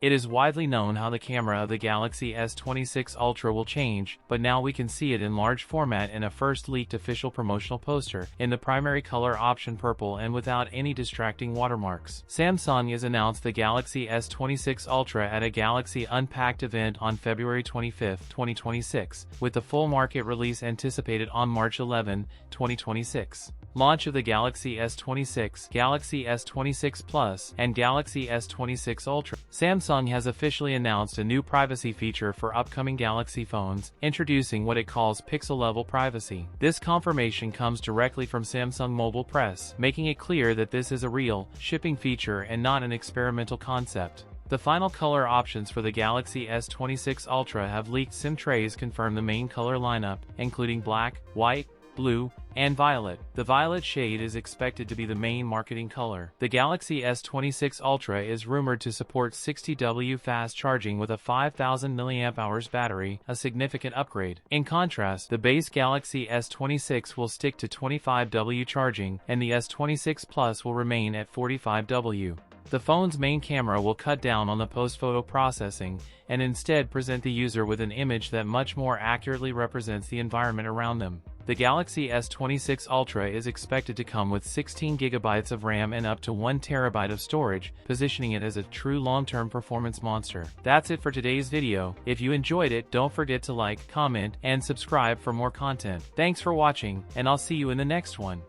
It is widely known how the camera of the Galaxy S26 Ultra will change, but now we can see it in large format in a first leaked official promotional poster, in the primary color option purple and without any distracting watermarks. Samsung has announced the Galaxy S26 Ultra at a Galaxy Unpacked event on February 25, 2026, with the full market release anticipated on March 11, 2026. Launch of the Galaxy S26, Galaxy S26 Plus, and Galaxy S26 Ultra. Samsung has officially announced a new privacy feature for upcoming Galaxy phones, introducing what it calls pixel-level privacy. This confirmation comes directly from Samsung Mobile Press, making it clear that this is a real, shipping feature and not an experimental concept. The final color options for the Galaxy S26 Ultra have leaked. SIM trays confirm the main color lineup, including black, white, blue, and violet. The violet shade is expected to be the main marketing color. The Galaxy S26 Ultra is rumored to support 60W fast charging with a 5000 mAh battery, a significant upgrade. In contrast, the base Galaxy S26 will stick to 25W charging, and the S26 Plus will remain at 45W. The phone's main camera will cut down on the post-photo processing, and instead present the user with an image that much more accurately represents the environment around them. The Galaxy S26 Ultra is expected to come with 16GB of RAM and up to 1TB of storage, positioning it as a true long-term performance monster. That's it for today's video. If you enjoyed it, don't forget to like, comment, and subscribe for more content. Thanks for watching, and I'll see you in the next one.